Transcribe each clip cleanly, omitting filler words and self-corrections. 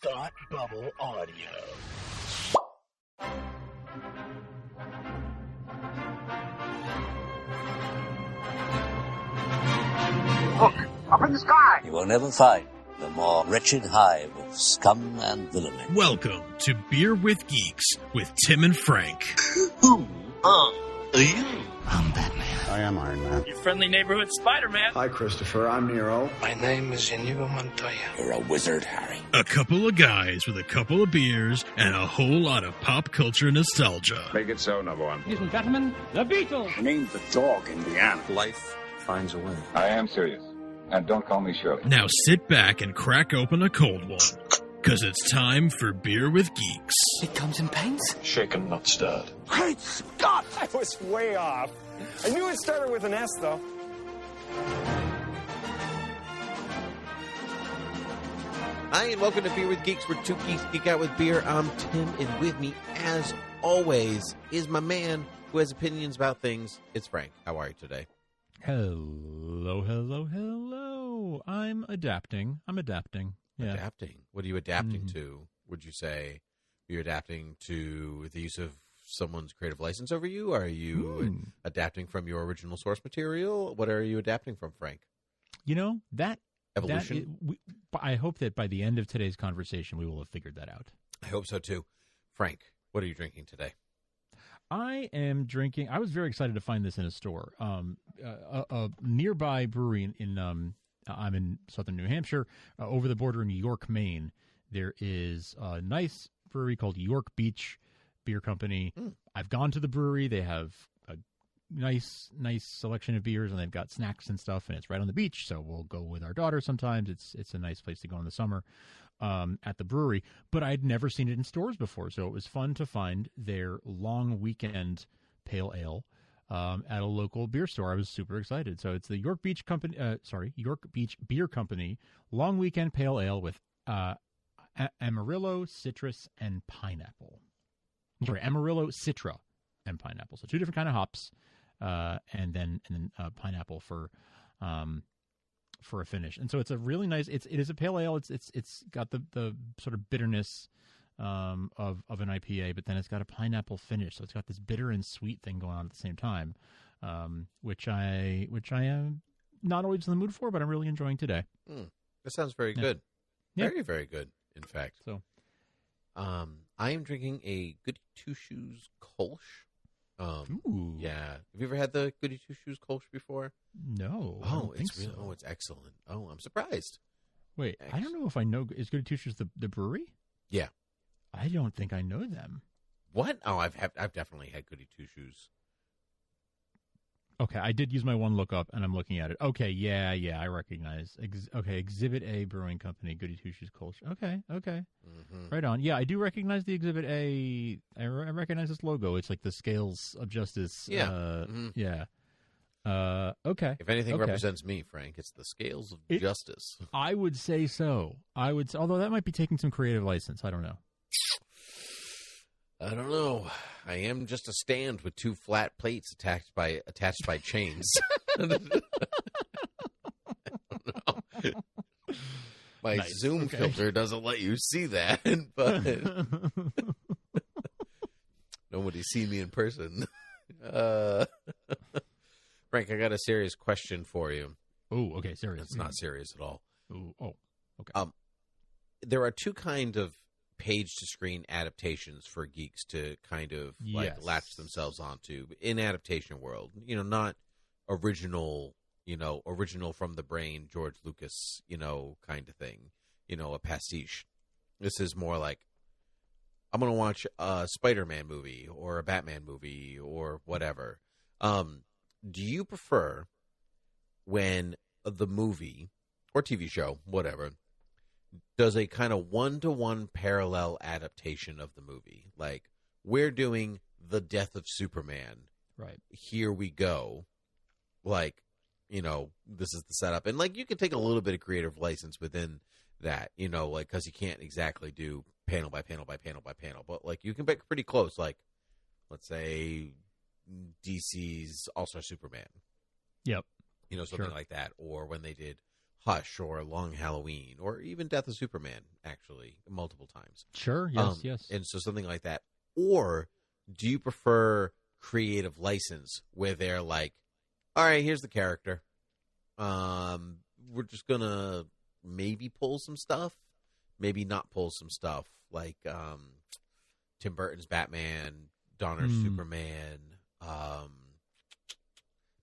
Thought Bubble Audio. Look, up in the sky. You will never find the more wretched hive of scum and villainy. Welcome to Beer with Geeks with Tim and Frank. Who are you? I'm Batman. I am Iron Man. Your friendly neighborhood Spider-Man. Hi, Christopher. I'm Nero. My name is Inigo Montoya. You're a wizard, Harry. A couple of guys with a couple of beers and a whole lot of pop culture nostalgia. Make it so, number one. Ladies and gentlemen, the Beatles. Named the dog Indiana. Life finds a way. I am serious. And don't call me Shirley. Now sit back and crack open a cold one, because it's time for Beer with Geeks. It comes in paints. Shaken, not stirred. Great Scott! I was way off. I knew it started with an S, though. Hi, and welcome to Beer with Geeks, where two geeks geek out with beer. I'm Tim, and with me, as always, is my man who has opinions about things. It's Frank. How are you today? Hello, hello, hello. I'm adapting. Yeah. Adapting? What are you adapting to? Would you say you're adapting to the use of someone's creative license over you? Are you adapting from your original source material? What are you adapting from, Frank? You know, that evolution. I hope that by the end of today's conversation, we will have figured that out. I hope so, too. Frank, what are you drinking today? I am drinking. I was very excited to find this in a store. A nearby brewery in I'm in southern New Hampshire, over the border in York, Maine. There is a nice brewery called York Beach Beer Company. I've gone to the brewery. They have a nice selection of beers, and they've got snacks and stuff, and it's right on the beach. So we'll go with our daughter sometimes. It's a nice place to go in the summer. At the brewery, but I'd never seen it in stores before, so it was fun to find their long weekend pale ale at a local beer store. I was super excited. So it's the York Beach Beer Company long weekend pale ale with Amarillo, citrus, and pineapple. Sorry, Amarillo, Citra, and pineapple. So two different kind of hops, and then pineapple for a finish. And so it's a really nice, it is a pale ale. It's got the sort of bitterness of an IPA, but then it's got a pineapple finish. So it's got this bitter and sweet thing going on at the same time, which I am not always in the mood for, but I'm really enjoying today. That sounds very good. Yeah. Very, very good, in fact. So I am drinking a Goody Two Shoes Kölsch. Ooh. Yeah. Have you ever had the Goody Two Shoes Kölsch before? No. It's excellent. Oh, I'm surprised. Wait, I don't know if I know. Is Goody Two Shoes the brewery? Yeah. I don't think I know them. What? Oh, I've definitely had Goody Two Shoes. Okay, I did use my one look up, and I'm looking at it. Okay, yeah, I recognize. Exhibit A Brewing Company, Goody Two Shoes Kölsch. Okay. Mm-hmm. Right on. Yeah, I do recognize the Exhibit A. I recognize this logo. It's like the Scales of Justice. Yeah. Yeah. Okay. If anything represents me, Frank, it's the Scales of Justice. I would say so. Although that might be taking some creative license. I don't know. I don't know. I am just a stand with two flat plates attached by chains. I don't know. My nice. Zoom filter doesn't let you see that, but nobody's seen me in person. Frank, I got a serious question for you. Oh, okay, serious. It's not serious at all. Ooh, oh, okay. There are two kind of page-to-screen adaptations for geeks to kind of latch themselves onto in adaptation world. Not original from the brain, George Lucas, kind of thing. A pastiche. This is more like, I'm going to watch a Spider-Man movie or a Batman movie or whatever. Do you prefer when the movie or TV show, whatever, does a kind of one-to-one parallel adaptation of the movie? Like, we're doing The Death of Superman. Right. Here we go. Like, this is the setup. And, like, you can take a little bit of creative license within that, like, because you can't exactly do panel by panel by panel by panel. But, like, you can get pretty close. Like, let's say DC's All-Star Superman. Yep. Something like that. Or when they did Hush or Long Halloween or even Death of Superman, actually, multiple times. Sure, yes. And so something like that. Or do you prefer creative license where they're like, all right, here's the character. We're just going to maybe pull some stuff, maybe not pull some stuff, like Tim Burton's Batman, Donner's Superman,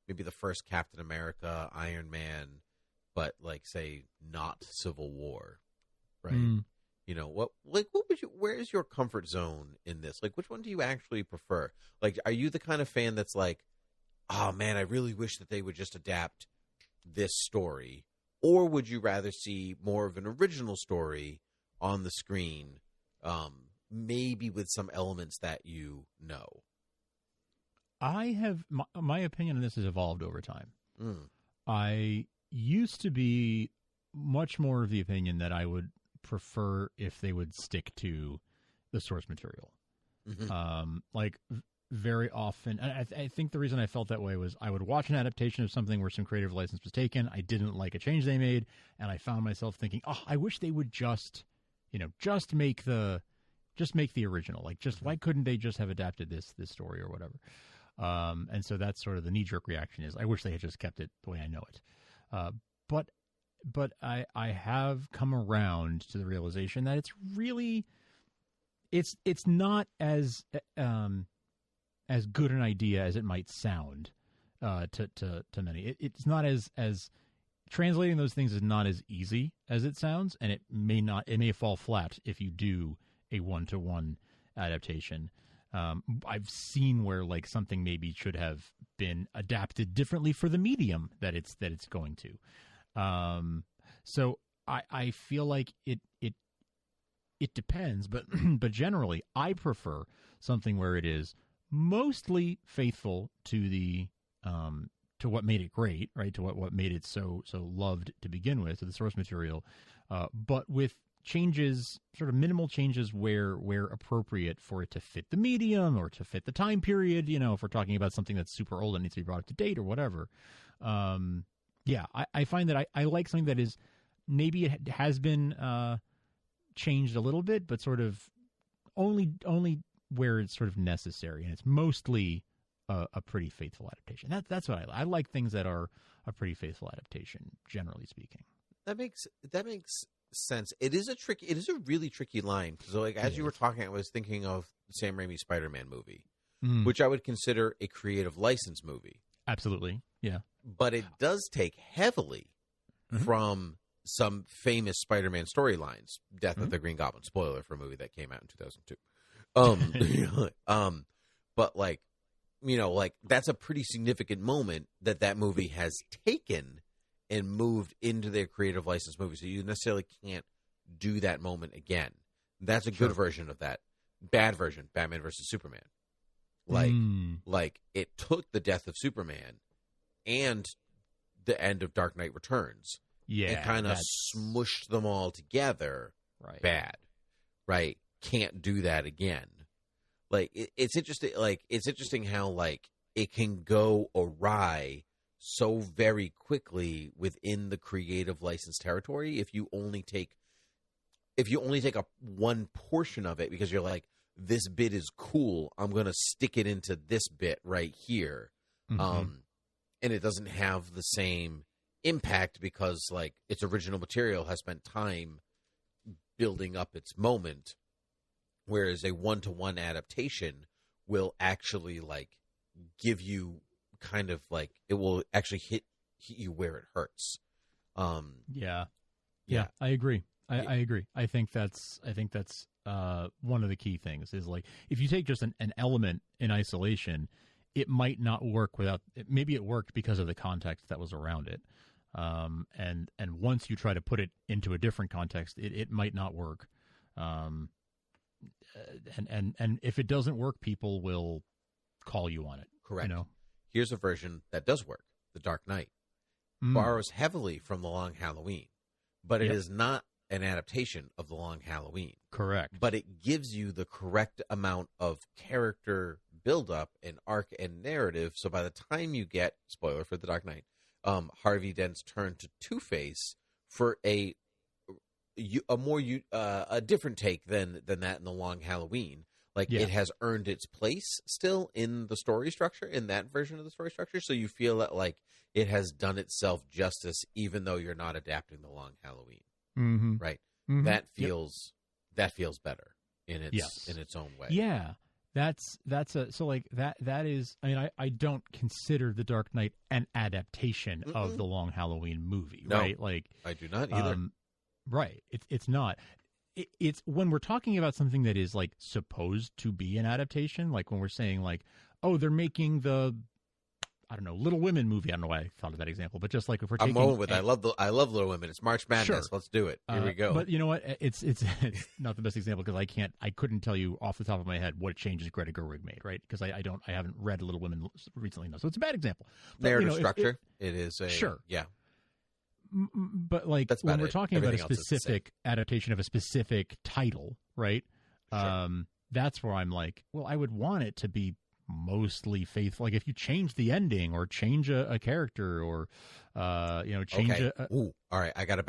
maybe the first Captain America, Iron Man, but like say not Civil War, right? You know, what would you, where is your comfort zone in this? Like, which one do you actually prefer? Like, are you the kind of fan that's like, oh man, I really wish that they would just adapt this story? Or would you rather see more of an original story on the screen, maybe with some elements that you know? I have my opinion on this has evolved over time. I used to be much more of the opinion that I would prefer if they would stick to the source material. Like very often, and I think the reason I felt that way was I would watch an adaptation of something where some creative license was taken. I didn't like a change they made, and I found myself thinking, oh, I wish they would just make the original. Like, just why couldn't they just have adapted this story or whatever? And so that's sort of the knee-jerk reaction is I wish they had just kept it the way I know it. But I have come around to the realization that it's really it's not as good an idea as it might sound to many. It's not as translating those things is not as easy as it sounds, and it may fall flat if you do a 1-to-1 adaptation. I've seen where like something maybe should have been adapted differently for the medium that it's going to. So I feel like it depends, but generally I prefer something where it is mostly faithful to the to what made it great, right? To what made it so loved to begin with, to the source material, but with changes, sort of minimal changes where appropriate for it to fit the medium or to fit the time period. You know, if we're talking about something that's super old and needs to be brought up to date or whatever. I find that I like something that is maybe it has been changed a little bit, but sort of only where it's sort of necessary, and it's mostly a pretty faithful adaptation. That's what I like things that are a pretty faithful adaptation, generally speaking. That makes sense. It is a really tricky line. So like as you were talking, I was thinking of the Sam Raimi Spider-Man movie, which I would consider a creative license movie. Absolutely. Yeah. But it does take heavily from some famous Spider-Man storylines. Death of the Green Goblin, spoiler for a movie that came out in 2002. But like, you know, like that's a pretty significant moment that movie has taken and moved into their creative license movie. So you necessarily can't do that moment again. That's a good version of that. Bad version, Batman versus Superman. Like it took the death of Superman and the end of Dark Knight Returns. Yeah. And kind of smushed them all together. Right. Bad. Right. Can't do that again. Like it's interesting. Like it's interesting how like it can go awry so very quickly within the creative license territory if you only take a one portion of it because you're like, this bit is cool, I'm gonna stick it into this bit right here, and it doesn't have the same impact because like its original material has spent time building up its moment, whereas a 1-to-1 adaptation will actually like give you kind of like it will actually hit you where it hurts. Yeah, I agree. I agree. I think that's one of the key things is like if you take just an element in isolation, it might not work without. Maybe it worked because of the context that was around it, and once you try to put it into a different context, it might not work. And if it doesn't work, people will call you on it. Correct. You know? Here's a version that does work. The Dark Knight borrows heavily from The Long Halloween, but it is not an adaptation of The Long Halloween. Correct. But it gives you the correct amount of character buildup and arc and narrative. So by the time you get, spoiler for The Dark Knight, Harvey Dent's turn to Two-Face, for a different take than that in The Long Halloween. Like, it has earned its place still in the story structure, in that version of the story structure. So you feel that, like, it has done itself justice, even though you're not adapting The Long Halloween. Mm-hmm. Right? Mm-hmm. That feels better in its own way. Yeah. That is, I mean, I don't consider The Dark Knight an adaptation of the Long Halloween movie, right? Like, I do not either. Right. It's not. It's when we're talking about something that is, like, supposed to be an adaptation, like when we're saying, like, oh, they're making the, I don't know, Little Women movie. I don't know why I thought of that example, but just like if we're taking, I'm rolling with it. I love Little Women. It's March Madness. Sure. Let's do it. Here we go. But you know what? It's not the best example because I couldn't tell you off the top of my head what changes Greta Gerwig made, right? Because I haven't read Little Women recently enough, so it's a bad example. But, narrative structure. It is a sure. Yeah. But like when we're talking about a specific adaptation of a specific title, right? Sure. That's where I'm like, well, I would want it to be mostly faithful. Like if you change the ending or change a character or change Ooh, all right, I got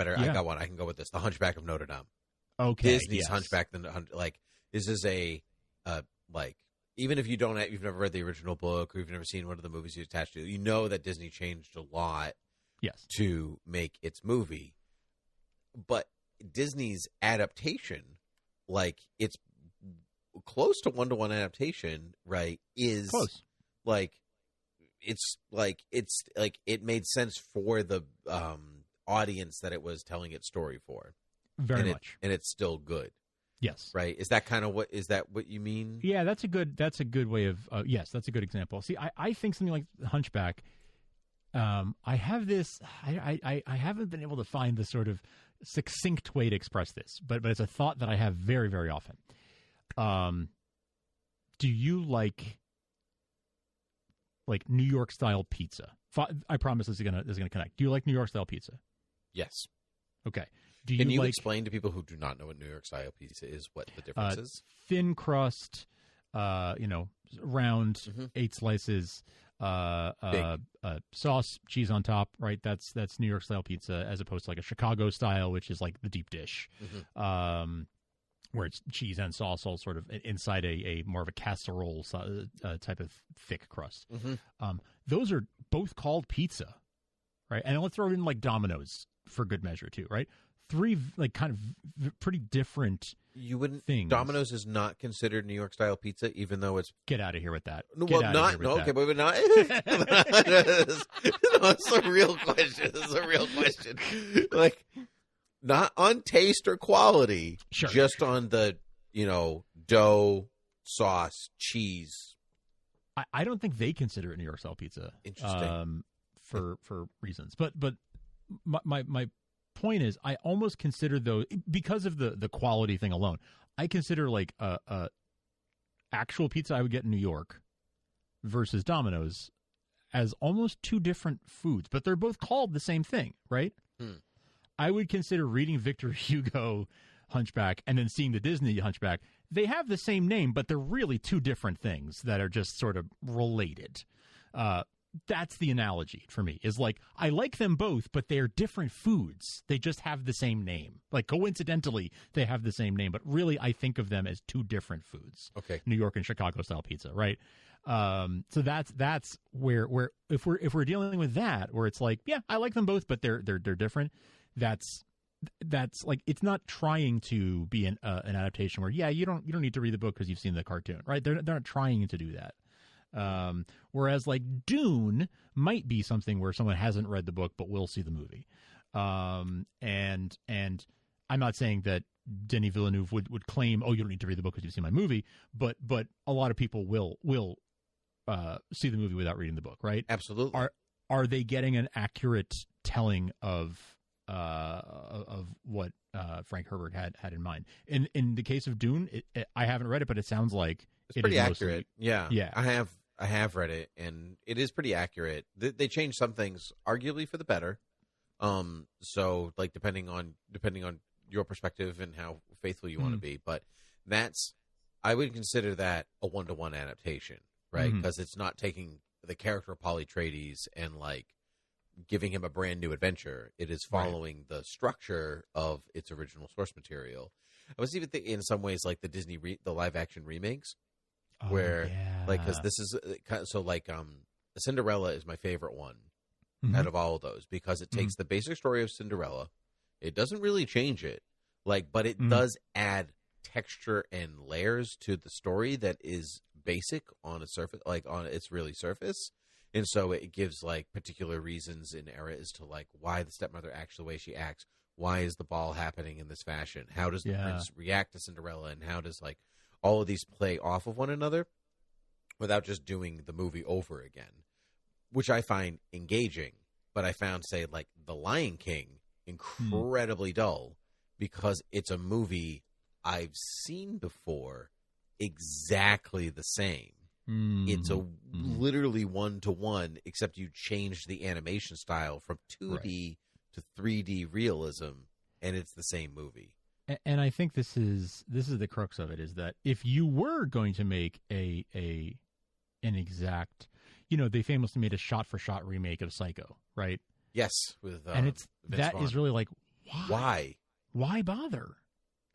one. I can go with this. The Hunchback of Notre Dame. Okay. Disney's Hunchback, like, this is a like, even if you've never read the original book or you've never seen one of the movies you attached to, you know that Disney changed a lot to make its movie. But Disney's adaptation, like, it's close to one-to-one adaptation, right, is close. Like, it made sense for the audience that it was telling its story for. Very much. And it's still good. Yes. Right? Is that what you mean? Yeah, that's a good way of yes, that's a good example. See, I think something like Hunchback, I have this I haven't been able to find the sort of succinct way to express this, but it's a thought that I have very, very often. Do you like New York style pizza? I promise this is gonna connect. Do you like New York style pizza? Yes. Okay. Can you explain to people who do not know what New York style pizza is, what the difference is? Thin crust, round, 8 slices, sauce, cheese on top, right? That's New York style pizza, as opposed to like a Chicago style, which is like the deep dish, where it's cheese and sauce all sort of inside a more of a casserole type of thick crust. Those are both called pizza, right? And let's throw in like Domino's for good measure too, right? 3 like kind of pretty different. You wouldn't. Things. Domino's is not considered New York style pizza, even though it's. Get out of here with that. Okay, but not. It's a real question. This is a real question. Like, not on taste or quality, just on the dough, sauce, cheese. I don't think they consider it New York style pizza. Interesting. For reasons, but my point is, I almost consider those, because of the quality thing alone, I consider like a actual pizza I would get in New York versus Domino's as almost 2 different foods, but they're both called the same thing, right? I would consider reading Victor Hugo Hunchback and then seeing the Disney Hunchback. They have the same name, but they're really 2 different things that are just sort of related. That's the analogy for me, is like, I like them both, but they're different foods. They just have the same name. Like, coincidentally, they have the same name, but really I think of them as 2 different foods. Okay. New York and Chicago style pizza, right? So that's where if we're dealing with that, where it's like, yeah, I like them both, but they're different. That's like, it's not trying to be an adaptation where, yeah, you don't need to read the book because you've seen the cartoon, right? They're not trying to do that. Whereas like Dune might be something where someone hasn't read the book but will see the movie. And I'm not saying that Denis Villeneuve would claim, oh, you don't need to read the book because you've seen my movie, but a lot of people will see the movie without reading the book, right? Absolutely. Are they getting an accurate telling of what Frank Herbert had in mind? In the case of Dune, I haven't read it, but it sounds like it's pretty accurate. Yeah. I have read it, and it is pretty accurate. They changed some things, arguably for the better. So like depending on your perspective and how faithful you want to be, but I would consider that a 1-to-1 adaptation, right? Because it's not taking the character of Polly Atreides and like giving him a brand new adventure. It is following the structure of its original source material. I was even thinking in some ways like the Disney the live action remakes, where like because this is so like Cinderella is my favorite one out of all of those because it takes the basic story of Cinderella, it doesn't really change it, like, but it does add texture and layers to the story that is basic on a surface, like on its really surface. And so it gives like particular reasons in era as to like why the stepmother acts the way she acts. Why is the ball happening in this fashion? How does the prince react to Cinderella? And how does like all of these play off of one another without just doing the movie over again, which I find engaging. But I found, say, like The Lion King incredibly dull because it's a movie I've seen before exactly the same. It's a literally one-to-one, except you changed the animation style from 2D to 3D realism, and it's the same movie. And I think this is the crux of it, is that if you were going to make an exact, they famously made a shot-for-shot remake of Psycho, right? Yes, with and it's Vince that Vaughn. is really like why bother?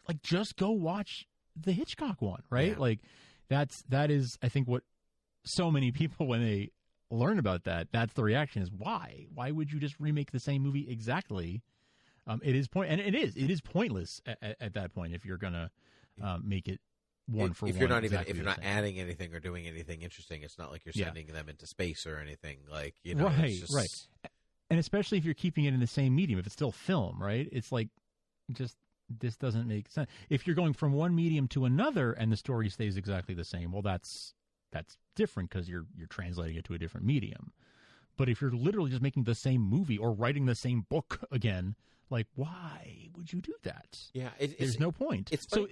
Like, just go watch the Hitchcock one, right? Yeah. Like that is I think what so many people, when they learn about that, that's the reaction is why would you just remake the same movie exactly? It is pointless at that point if you're gonna make it one for one. If you're not adding anything or doing anything interesting, it's not like you're sending them into space or anything, like, right, it's just... right. And especially if you're keeping it in the same medium, if it's still film, right? It's like, just, this doesn't make sense. If you're going from one medium to another and the story stays exactly the same, well, that's different because you're translating it to a different medium. But if you're literally just making the same movie or writing the same book again, like, why would you do that? Yeah, there's no point. So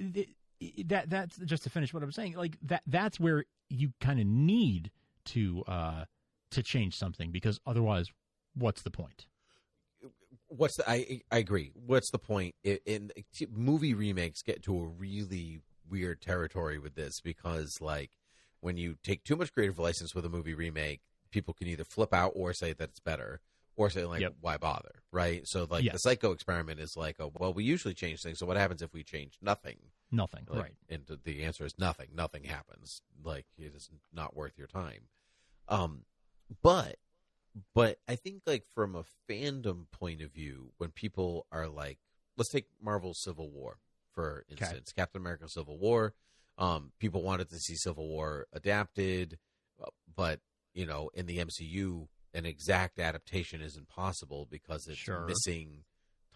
that's just to finish what I'm saying. Like that's where you kind of need to change something, because otherwise, what's the point? I agree. What's the point? In movie remakes get to a really weird territory with this, because like when you take too much creative license with a movie remake, people can either flip out or say that it's better, or say like, why bother, right? So like the Psycho experiment is like, oh, well, we usually change things. So what happens if we change nothing? Nothing, like, right? And the answer is nothing. Nothing happens. Like, it is not worth your time. But I think, like, from a fandom point of view, when people are like, let's take Marvel's Civil War, for instance, Captain America Civil War. People wanted to see Civil War adapted, but, in the MCU, an exact adaptation is impossible because it's missing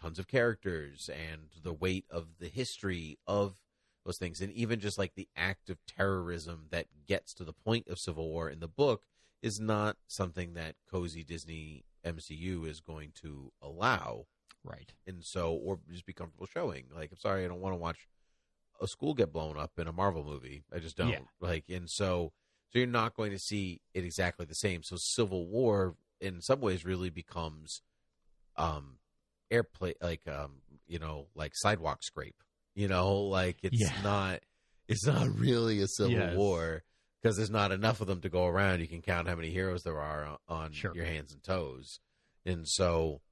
tons of characters and the weight of the history of those things. And even just, like, the act of terrorism that gets to the point of Civil War in the book is not something that cozy Disney MCU is going to allow. Right. And so, or just be comfortable showing. Like, I'm sorry, I don't want to watch a school get blown up in a Marvel movie. I just don't. Yeah. Like, and so you're not going to see it exactly the same. So Civil War, in some ways, really becomes airplay, like, like sidewalk scrape. Like, it's not really a Civil War. Because there's not enough of them to go around. You can count how many heroes there are on your hands and toes. And so,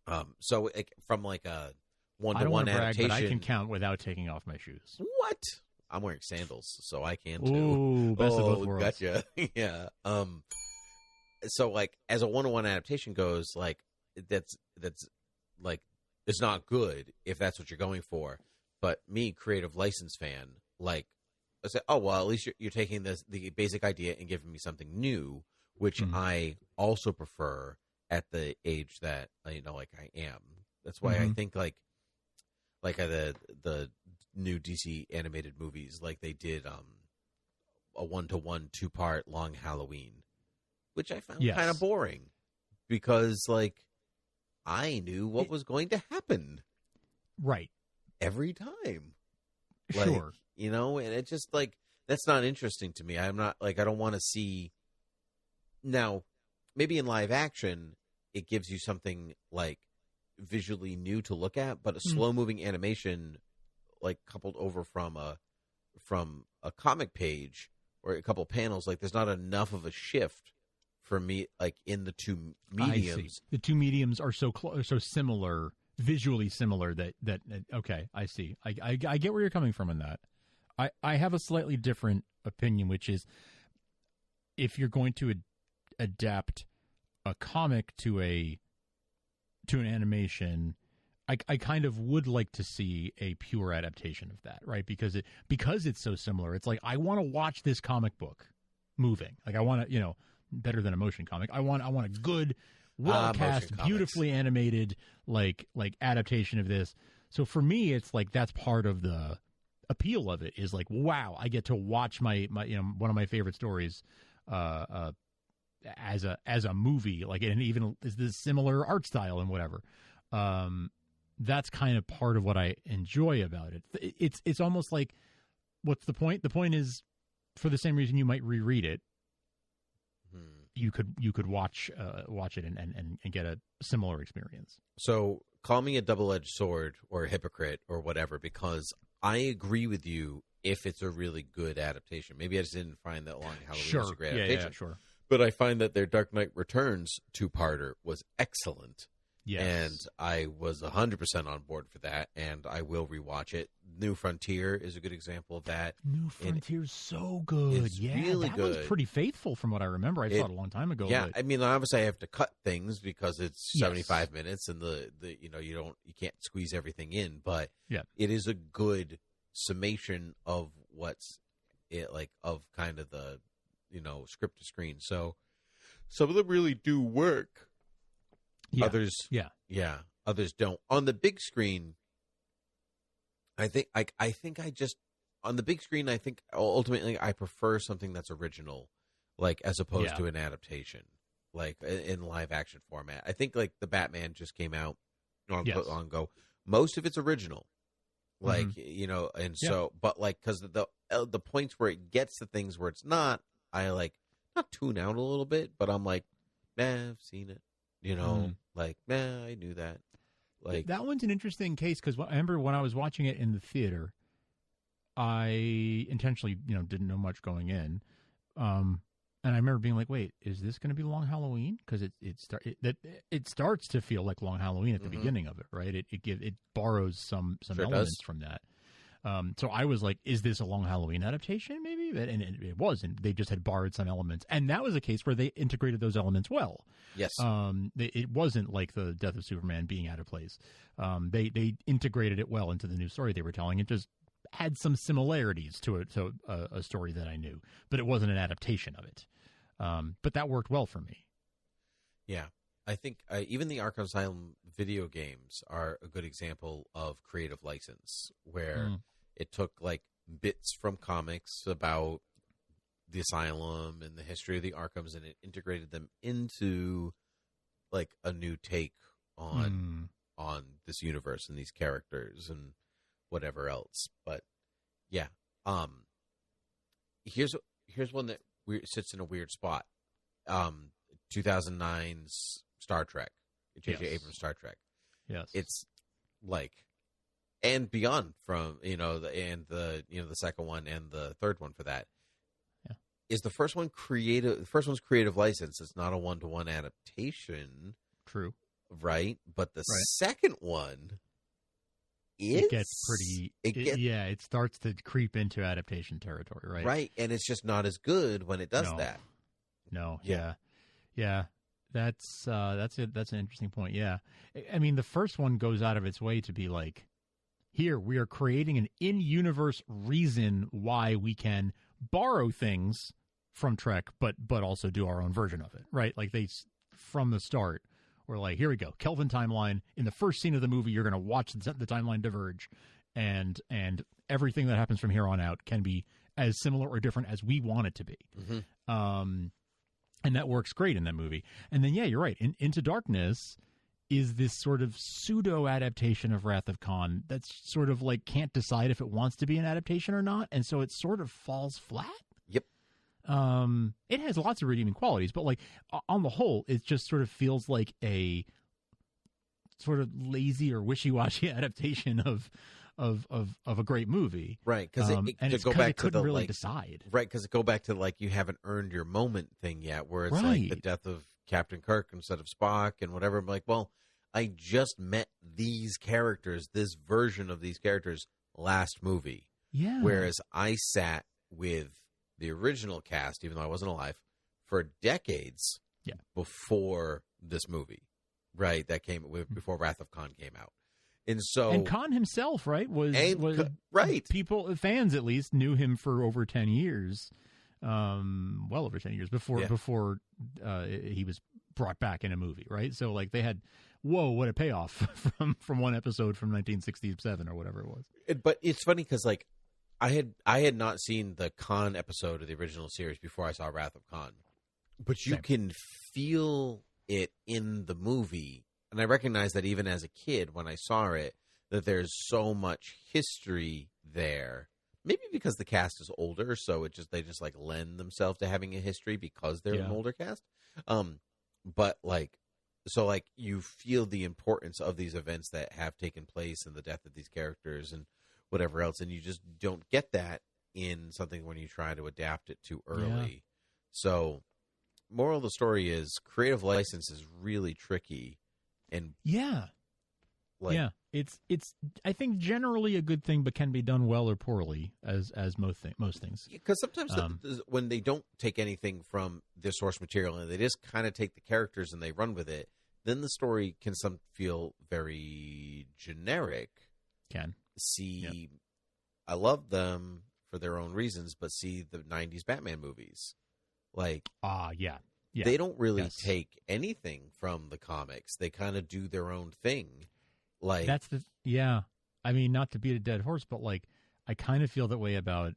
from like a one-to-one adaptation, brag, but I can count without taking off my shoes. What? I'm wearing sandals, so I can too. Ooh, best of both worlds. Gotcha. Yeah. So like, as a one-to-one adaptation goes, like that's like, it's not good if that's what you're going for. But me, creative license fan, like, I say, oh, well, at least you're taking the basic idea and giving me something new, which I also prefer at the age that like I am. That's why I think like the new DC animated movies, like they did a 1-to-1 2-part Long Halloween, which I found kind of boring because like I knew what was going to happen right every time. Sure. And it just like, that's not interesting to me. I'm not like, I don't want to see now, maybe in live action, it gives you something like visually new to look at, but a slow moving animation, like coupled over from a comic page or a couple panels, like there's not enough of a shift for me, like in the two mediums. The two mediums are so similar, visually similar that okay, I see. I get where you're coming from in that. I have a slightly different opinion, which is if you're going to adapt a comic to an animation, I kind of would like to see a pure adaptation of that, right? Because it's so similar. It's like I want to watch this comic book moving. Like I want to, better than a motion comic. I want a good, well cast, beautifully animated like adaptation of this. So for me, it's like that's part of the appeal of it is like, wow, I get to watch my one of my favorite stories as a movie, like, and even is this similar art style and whatever. That's kind of part of what I enjoy about it. It's almost like, what's the point? The point is, for the same reason you might reread it, you could watch it and get a similar experience. So call me a double-edged sword or a hypocrite or whatever, because I agree with you if it's a really good adaptation. Maybe I just didn't find that Long Halloween was a great adaptation. Yeah, sure. But I find that their Dark Knight Returns two-parter was excellent. Yes. And I was 100% on board for that, and I will rewatch it. New Frontier is a good example of that. New Frontier's so good. It's yeah, really that good. One's pretty faithful from what I remember. I saw it a long time ago. Yeah, but... I mean, obviously I have to cut things because it's 75 minutes, and you can't squeeze everything in. But it is a good summation of of kind of the script to screen. So some of them really do work. Yeah. Others, others don't. On the big screen, I think on the big screen, I think ultimately I prefer something that's original, like as opposed to an adaptation, like in live action format. I think like the Batman just came out not long ago. Most of it's original, like so, but like because the points where it gets to things where it's not, I not tune out a little bit, but I'm like, I've seen it. I knew that. Like that one's an interesting case because I remember when I was watching it in the theater, I intentionally, didn't know much going in, and I remember being like, "Wait, is this going to be Long Halloween?" Because it starts to feel like Long Halloween at the beginning of it, right? It borrows some elements from that. So I was like, is this a Long Halloween adaptation maybe? And it wasn't. They just had borrowed some elements. And that was a case where they integrated those elements well. Yes. It wasn't like the Death of Superman being out of place. They integrated it well into the new story they were telling. It just had some similarities to a story that I knew. But it wasn't an adaptation of it. But that worked well for me. Yeah. I think even the Arkham Asylum video games are a good example of creative license where it took like bits from comics about the asylum and the history of the Arkhams and it integrated them into like a new take on this universe and these characters and whatever else. But yeah, here's one that sits in a weird spot. 2009's Star Trek, J.J. Abrams' Star Trek. Yes, it's like, and beyond from the second one and the third one for that. Yeah, is the first one creative? The first one's creative license. It's not a 1-to-1 adaptation. True, right? But the second one, it gets pretty. It starts to creep into adaptation territory, right? Right, and it's just not as good when it does that. No, yeah. That's it. That's an interesting point. Yeah, I mean, the first one goes out of its way to be like, here we are creating an in-universe reason why we can borrow things from Trek, but also do our own version of it, right? Like they from the start were like, here we go, Kelvin timeline. In the first scene of the movie, you're going to watch the timeline diverge, and everything that happens from here on out can be as similar or different as we want it to be. And that works great in that movie. And then, you're right. Into Darkness is this sort of pseudo adaptation of Wrath of Khan that's sort of like can't decide if it wants to be an adaptation or not, and so it sort of falls flat. Yep. It has lots of redeeming qualities, but like on the whole, it just sort of feels like a sort of lazy or wishy-washy adaptation of of a great movie, right? Because and it's go back it couldn't to the really like, decide, right? Because go back to like you haven't earned your moment thing yet, where it's like the death of Captain Kirk instead of Spock and whatever. I'm like, well, I just met these characters, this version of these characters last movie. Yeah. Whereas I sat with the original cast, even though I wasn't alive, for decades before this movie, right? That came before Wrath of Khan came out. And Khan himself, right, was right. People, fans at least, knew him for over 10 years, well over 10 years before he was brought back in a movie, right? So like they had, whoa, what a payoff from one episode from 1967 or whatever it was. But it's funny because like I had not seen the Khan episode of the original series before I saw Wrath of Khan, but you can feel it in the movie. And I recognize that even as a kid when I saw it, that there's so much history there. Maybe because the cast is older, so they just like lend themselves to having a history because they're an older cast. But like, so like you feel the importance of these events that have taken place and the death of these characters and whatever else, and you just don't get that in something when you try to adapt it too early. Yeah. So, moral of the story is creative license is really tricky. And it's I think generally a good thing, but can be done well or poorly, as most things. Because sometimes when they don't take anything from their source material and they just kind of take the characters and they run with it, then the story can feel very generic. I love them for their own reasons, but see the '90s Batman movies, like Yeah. They don't really take anything from the comics. They kind of do their own thing. Like I mean, not to beat a dead horse, but like I kind of feel that way about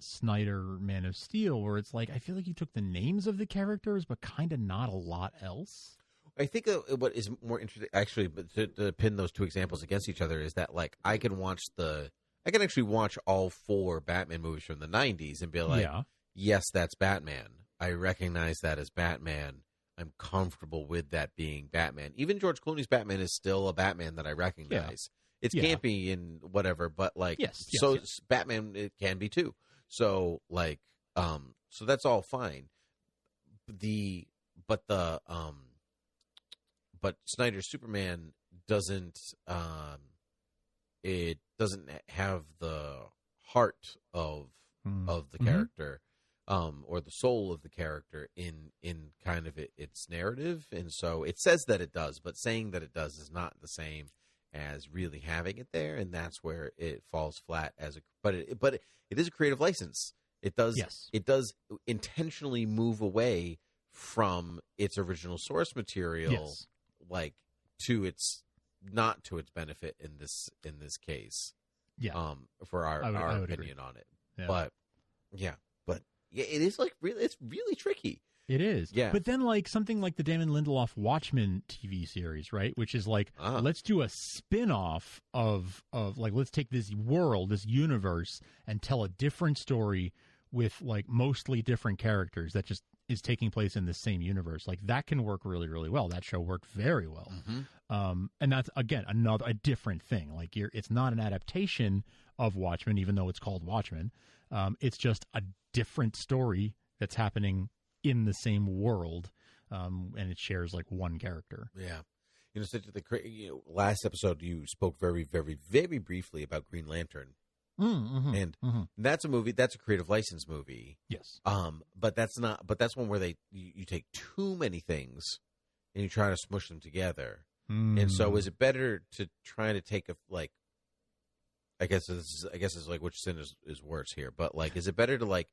Snyder Man of Steel, where it's like I feel like you took the names of the characters, but kind of not a lot else. I think what is more interesting, actually, but to pin those two examples against each other, is that like I can actually watch all 4 Batman movies from the '90s and be like, yes, that's Batman. I recognize that as Batman. I'm comfortable with that being Batman. Even George Clooney's Batman is still a Batman that I recognize. It's campy and whatever, but like, Batman it can be too. So like, so that's all fine. But Snyder's Superman doesn't have the heart of the character. Or the soul of the character in kind of its narrative. And so it says that it does, but saying that it does is not the same as really having it there. And that's where it falls flat but it is a creative license. It does intentionally move away from its original source material, like not to its benefit in this case. For our opinion on it. But it is it's really tricky. It is. Yeah. But then like something like the Damon Lindelof Watchmen TV series, right? Which is like, let's do a spin-off of like, let's take this world, this universe, and tell a different story with like mostly different characters that just is taking place in the same universe. Like that can work really, really well. That show worked very well. And that's, again, a different thing. Like it's not an adaptation of Watchmen, even though it's called Watchmen. It's just a different story that's happening in the same world, and it shares like one character. Yeah, last episode you spoke very, very, very briefly about Green Lantern, and that's a movie. That's a creative license movie. Yes. But that's not. But that's one where you take too many things and you try to smush them together. And so, is it better to try to take I guess it's like which sin is worse here, but like, is it better to like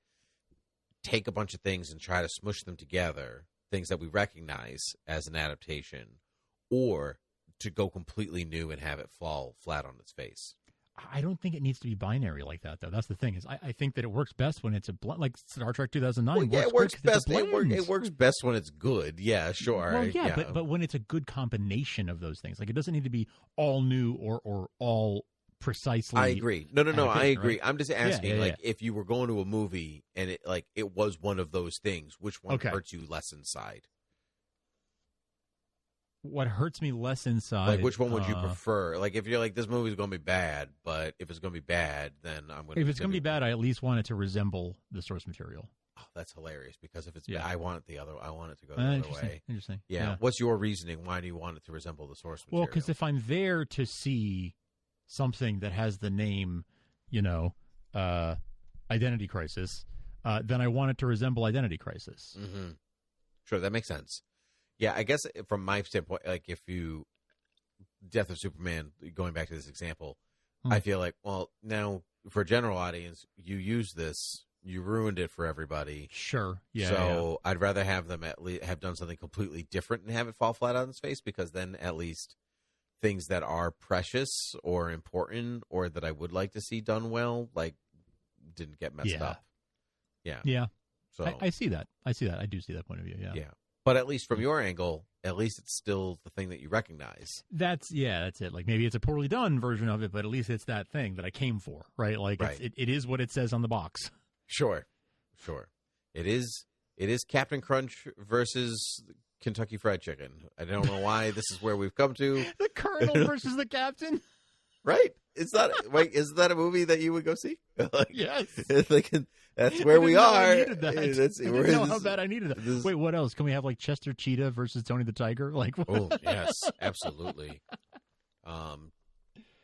take a bunch of things and try to smush them together, things that we recognize as an adaptation, or to go completely new and have it fall flat on its face? I don't think it needs to be binary like that, though. That's the thing. Is I think that it works best when it's a blend, like Star Trek 2009. Well, it works best. It works best when it's good. Yeah, sure. Well, yeah. But when it's a good combination of those things, like it doesn't need to be all new or all precisely. I agree. No. I agree. Right? I'm just asking, if you were going to a movie and it was one of those things, which one hurts you less inside? what hurts me less inside. Like, which one would you prefer? Like, if you're like, this movie's going to be bad, but if it's going to be bad, then I'm going to... If it's going to be bad, I at least want it to resemble the source material. Oh, that's hilarious, because if it's bad, I want it I want it to go the other way. Interesting. Yeah. What's your reasoning? Why do you want it to resemble the source material? Well, because if I'm there to see something that has the name, Identity Crisis, then I want it to resemble Identity Crisis. Mm-hmm. Sure, that makes sense. Yeah, I guess from my standpoint, like if you Death of Superman, going back to this example, I feel like, well, now for a general audience, you use this, you ruined it for everybody. Sure, yeah. So I'd rather have them at least have done something completely different and have it fall flat on its face, because then at least things that are precious or important or that I would like to see done well, like, didn't get messed up. Yeah. Yeah. So I see that. I do see that point of view. Yeah. Yeah. But at least from your angle, at least it's still the thing that you recognize. That's it. Like, maybe it's a poorly done version of it, but at least it's that thing that I came for, right? Like, it is what it says on the box. Sure. It is Captain Crunch versus Kentucky Fried Chicken. I don't know why this is where we've come to. The Colonel versus the Captain. Right? It's not. Wait, is that a movie that you would go see? Like, yes. That's where we are. I needed that. I didn't know how bad I needed that. Wait, what else? Can we have like Chester Cheetah versus Tony the Tiger? Like, what? Oh yes, absolutely.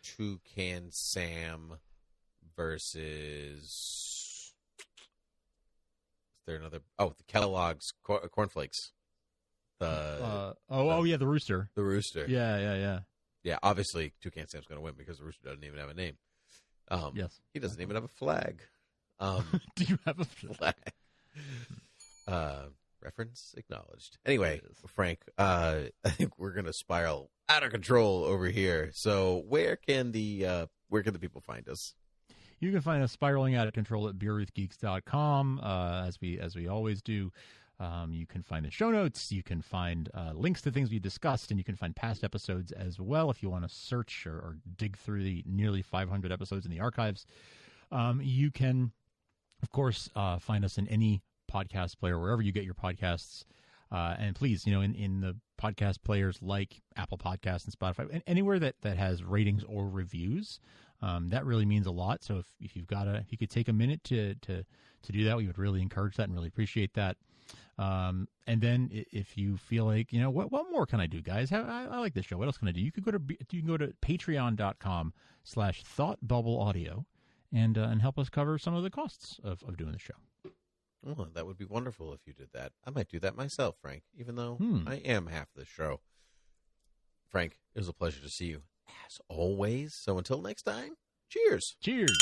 Toucan Sam versus. Is there another? Oh, the Kellogg's cornflakes. The rooster. The rooster. Yeah. Yeah, obviously Toucan Sam's going to win because the rooster doesn't even have a name. Yes. He doesn't even have a flag. Do you have a flag? Reference acknowledged. Anyway, Frank, I think we're going to spiral out of control over here. So where can the people find us? You can find us spiraling out of control at beerwithgeeks.com, as we always do. You can find the show notes. You can find links to things we discussed, and you can find past episodes as well if you want to search or dig through the nearly 500 episodes in the archives. You can, of course, find us in any podcast player, wherever you get your podcasts. And please, in the podcast players like Apple Podcasts and Spotify, and anywhere that has ratings or reviews, that really means a lot. So if you could take a minute to do that, we would really encourage that and really appreciate that. And then if you feel like, what more can I do, guys? I like this show. What else can I do? You can go to patreon.com/thoughtbubbleaudio and help us cover some of the costs of doing the show. Oh, that would be wonderful if you did that. I might do that myself, Frank, even though I am half the show. Frank, it was a pleasure to see you as always. So until next time, cheers. Cheers.